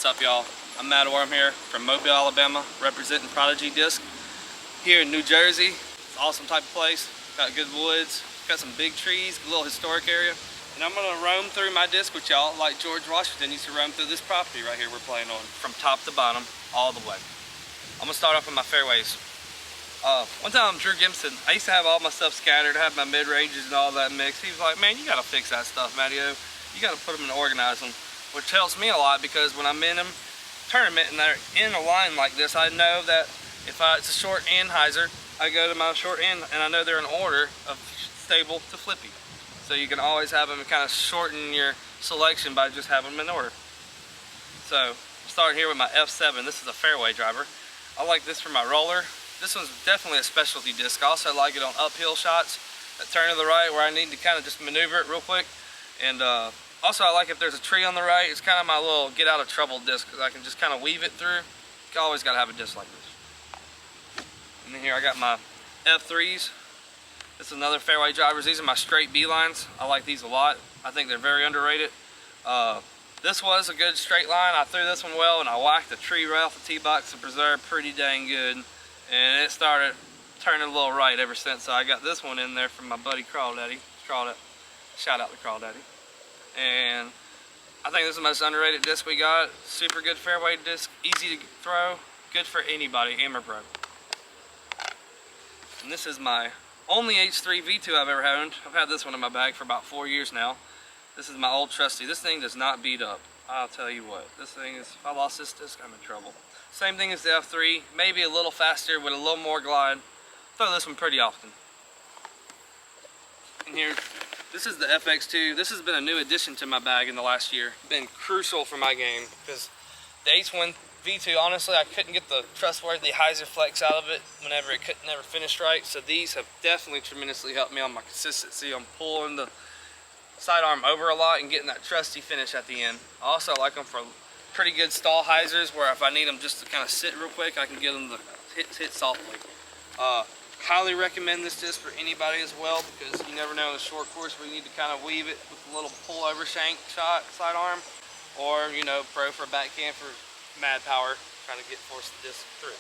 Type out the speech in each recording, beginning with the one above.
What's up, y'all? I'm Matty O here from Mobile, Alabama, representing Prodigy Disc here in New Jersey. It's an awesome type of place. Got good woods, got some big trees, a little historic area. And I'm gonna roam through my disc with y'all like George Washington used to roam through this property right here we're playing on, from top to bottom, all the way. I'm gonna start off with my fairways. One time Drew Gibson, I used to have all my stuff scattered, have my mid-ranges and all that mixed. He was like, man, you gotta fix that stuff, Matty O. You gotta put them and organize them. Which helps me a lot, because when I'm in a tournament and they're in a line like this, I know that if it's a short end hyzer, I go to my short end and I know they're in order of stable to flippy. So you can always have them kind of shorten your selection by just having them in order. So I'm starting here with my F7. This is a fairway driver. I like this for my roller. This one's definitely a specialty disc. I also like it on uphill shots that turn to the right where I need to kind of just maneuver it real quick. And also, I like if there's a tree on the right. It's kind of my little get out of trouble disc, because I can just kind of weave it through. You always got to have a disc like this. And then here I got my F3s. This is another fairway drivers. These are my straight B lines. I like these a lot. I think they're very underrated. This was a good straight line. I threw this one well, and I whacked the tree right off the tee box and preserved pretty dang good. And it started turning a little right ever since. So I got this one in there from my buddy Crawdaddy. Shout out to Crawdaddy. And I think this is the most underrated disc we got. Super good fairway disc, easy to throw, good for anybody, amateur pro. And this is my only H3 V2 I've ever owned. I've had this one in my bag for about 4 years now. This is my old trusty. This thing does not beat up. I'll tell you what, this thing is, if I lost this disc, I'm in trouble. Same thing as the F3, maybe a little faster with a little more glide. Throw this one pretty often. And here, this is the FX2. This has been a new addition to my bag in the last year. Been crucial for my game, because the H1 V2, honestly, I couldn't get the trustworthy hyzer flex out of it whenever it couldn't never finish right. So these have definitely tremendously helped me on my consistency. I'm pulling the sidearm over a lot and getting that trusty finish at the end. I also like them for pretty good stall hyzers, where if I need them just to kind of sit real quick, I can get them to hit softly. Highly recommend this disc for anybody as well, because you never know in a short course where you need to kind of weave it with a little pull over shank shot sidearm, or you know, pro for backhand for mad power, trying to force the disc through.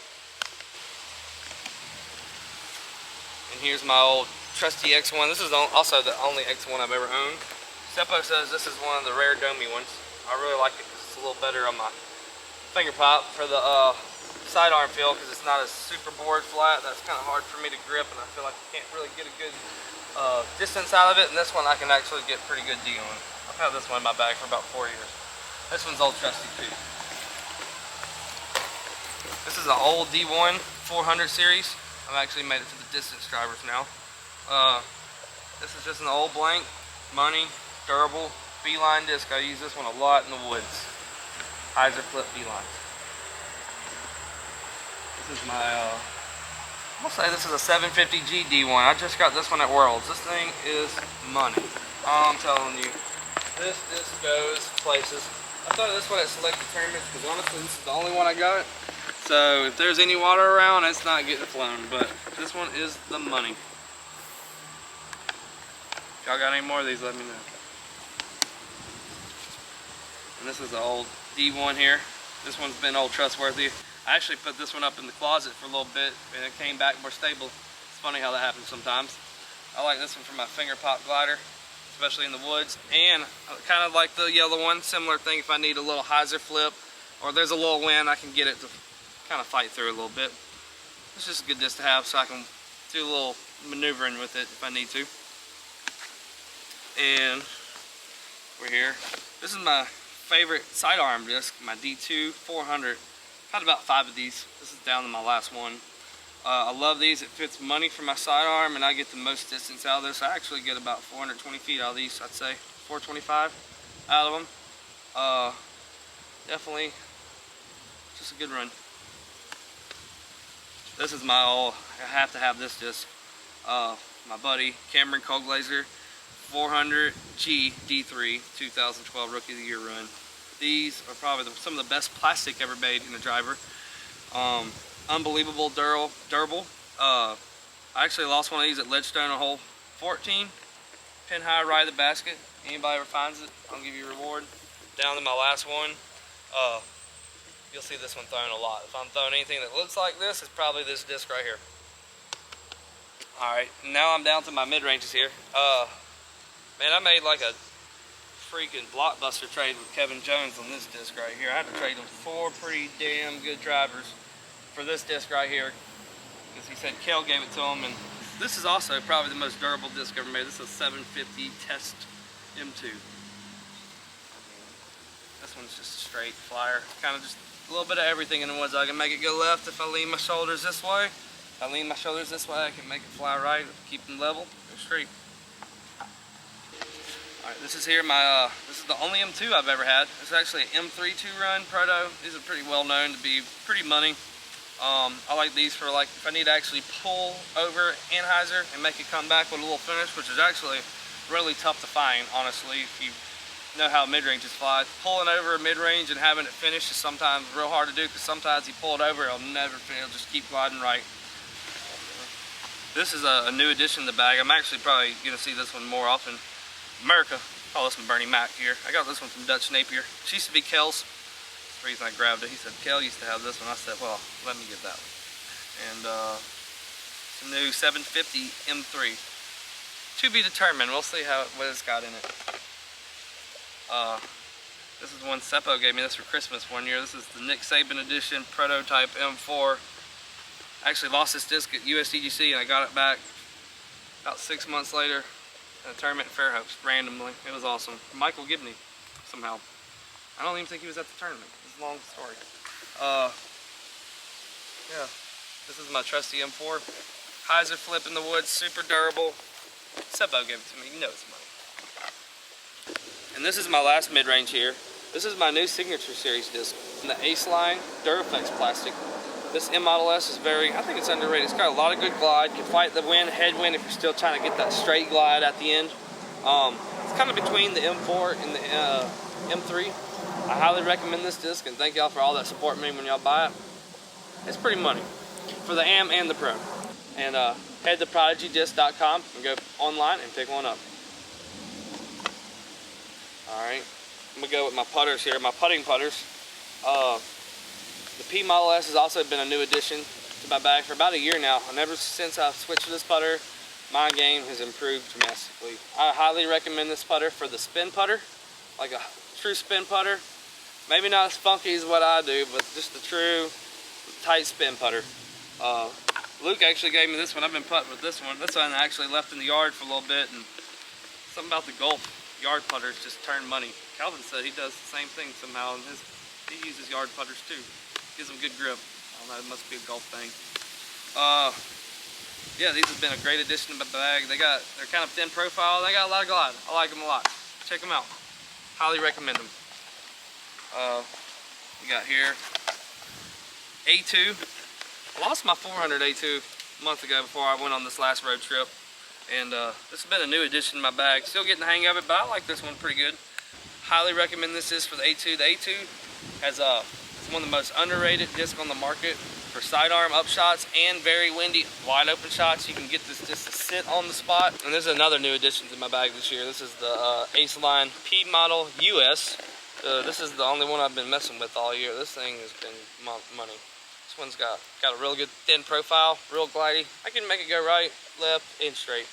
And here's my old trusty X1. This is also the only X1 I've ever owned. Seppo says this is one of the rare domey ones. I really like it because it's a little better on my finger pop for the sidearm feel, because it's not as super bored flat. That's kind of hard for me to grip, and I feel like I can't really get a good distance out of it. And this one I can actually get pretty good D on. I've had this one in my bag for about 4 years. This one's old trusty too. This is an old D1 400 series. I've actually made it to the distance drivers now. This is just an old blank, money, durable, B-line disc. I use this one a lot in the woods. Hyzer flip B-lines. This is my, I'll say this is a 750G D1. I just got this one at Worlds. This thing is money. I'm telling you, this goes places. I thought this one at selected tournaments, because honestly, this is the only one I got. So if there's any water around, it's not getting flown. But this one is the money. If y'all got any more of these, let me know. And this is the old D1 here. This one's been old trustworthy. I actually put this one up in the closet for a little bit, and it came back more stable. It's funny how that happens sometimes. I like this one for my finger pop glider, especially in the woods. And I kind of like the yellow one, similar thing if I need a little hyzer flip, or there's a little wind, I can get it to kind of fight through a little bit. It's just a good disc to have, so I can do a little maneuvering with it if I need to. And we're here. This is my favorite sidearm disc, my D2 400. Had about 5 of these. This is down to my last one. I love these. It fits money for my sidearm, and I get the most distance out of this. I actually get about 420 feet out of these, I'd say 425 out of them. Definitely just a good run. This is my old, I have to have this disc. My buddy Cameron Coglazer 400G D3 2012 Rookie of the Year run. These are probably some of the best plastic ever made in a driver. Unbelievable durable. I actually lost one of these at Ledgestone on hole 14. Pin high right of the basket. Anybody ever finds it, I'll give you a reward. Down to my last one. you'll see this one thrown a lot. If I'm throwing anything that looks like this, it's probably this disc right here. Alright, now I'm down to my mid-ranges here. Man, I made like a freaking blockbuster trade with Kevin Jones on this disc right here. I had to trade him 4 pretty damn good drivers for this disc right here, because he said Kel gave it to him. And this is also probably the most durable disc ever made. This is a 750 Test M2. This one's just a straight flyer. Kind of just a little bit of everything in the woods. I can make it go left if I lean my shoulders this way. If I lean my shoulders this way, I can make it fly right, keep them level, go straight. Alright, this is here my, this is the only M2 I've ever had. It's actually an M3 2-run Proto. These are pretty well known to be pretty money. I like these for like if I need to actually pull over anhyzer and make it come back with a little finish, which is actually really tough to find, honestly, if you know how mid-ranges fly. Pulling over a mid-range and having it finish is sometimes real hard to do, because sometimes you pull it over, it'll never finish, it'll just keep gliding right. This is a new addition to the bag. I'm actually probably going to see this one more often. America, call this one Bernie Mac here. I got this one from Dutch Napier. She used to be Kel's. That's the reason I grabbed it. He said, Kel used to have this one. I said, well, let me get that one. And it's a new 750 M3. To be determined. We'll see what it's got in it. This is one Seppo gave me this for Christmas one year. This is the Nick Saban edition Prototype M4. I actually lost this disc at USDGC and I got it back about 6 months later in a tournament in Fairhopes, randomly. It was awesome. Michael Gibney, somehow. I don't even think he was at the tournament. It's a long story. Yeah, this is my trusty M4. Hyzer flip in the woods, super durable. Seppo gave it to me, you know it's money. And this is my last mid-range here. This is my new Signature Series disc in the Ace line Duraflex plastic. This M Model S is I think it's underrated. It's got a lot of good glide. Can fight the wind, headwind if you're still trying to get that straight glide at the end. It's kind of between the M4 and the M3. I highly recommend this disc, and thank y'all for all that support me when y'all buy it. It's pretty money for the Am and the Pro. And head to prodigydisc.com and go online and pick one up. Alright, I'm going to go with my putters here, my putting putters. The P Model S has also been a new addition to my bag for about a year now. And ever since I've switched to this putter, my game has improved dramatically. I highly recommend this putter for the spin putter, like a true spin putter. Maybe not as funky as what I do, but just the true tight spin putter. Luke actually gave me this one. I've been putting with this one. This one I actually left in the yard for a little bit, and something about the golf yard putters just turned money. Calvin said he does the same thing somehow, and he uses yard putters too. Gives them good grip. I don't know, it must be a golf thing. Yeah, these have been a great addition to my bag. They're kind of thin profile. They got a lot of glide. I like them a lot. Check them out. Highly recommend them. We got here A2. I lost my 400 A2 a month ago before I went on this last road trip. And this has been a new addition to my bag. Still getting the hang of it, but I like this one pretty good. Highly recommend this disc for the A2. The A2 has it's one of the most underrated discs on the market for sidearm upshots and very windy, wide open shots. You can get this disc to sit on the spot. And this is another new addition to my bag this year. This is the Ace Line P Model US. This is the only one I've been messing with all year. This thing has been money. This one's got a real good thin profile, real glidey. I can make it go right, left, and straight.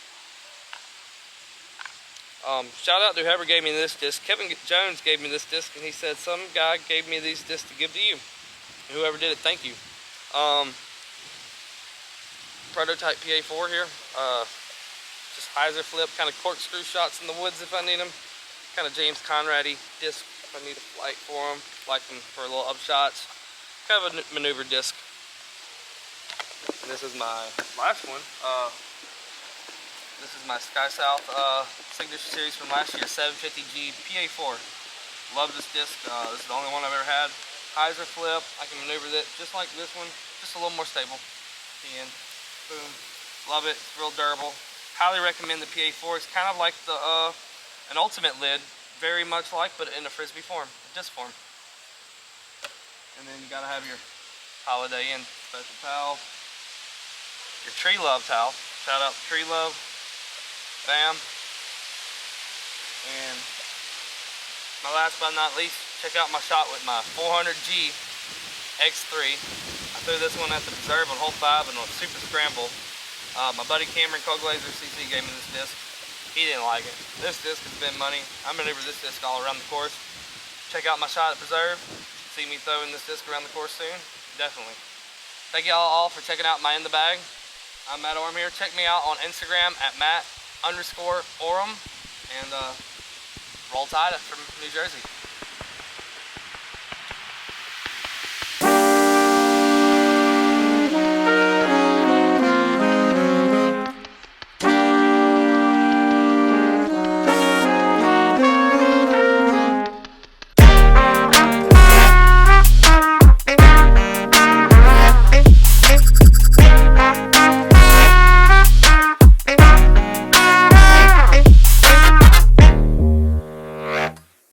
Shout out to whoever gave me this disc. Kevin Jones gave me this disc, and he said some guy gave me these discs to give to you. And whoever did it, thank you. Prototype Pa4 here. Just hyzer flip, kind of corkscrew shots in the woods if I need them. Kind of James Conrad-y disc if I need a flight for them. Like them for little upshots. Kind of a maneuver disc. And this is my last one. This is my Sky South Signature Series from last year, 750G Pa4. Love this disc. This is the only one I've ever had. Hyzer flip. I can maneuver it just like this one, just a little more stable. And boom. Love it. It's real durable. Highly recommend the Pa4. It's kind of like the an ultimate lid, very much like, but in a frisbee form, a disc form. And then you gotta have your Holiday Inn special towel, your Tree Love towel. Shout out to Tree Love. Bam. And my last but not least, check out my shot with my 400G X3. I threw this one at the preserve on hole 5 and on super scramble. My buddy Cameron Coglazer CC gave me this disc. He didn't like it. This disc has been money. I'm gonna maneuver this disc all around the course. Check out my shot at preserve. See me throwing this disc around the course soon. Definitely. Thank y'all all for checking out my In the Bag. I'm Matt Orum here. Check me out on Instagram at Matt_Orum and Roll Tide from New Jersey.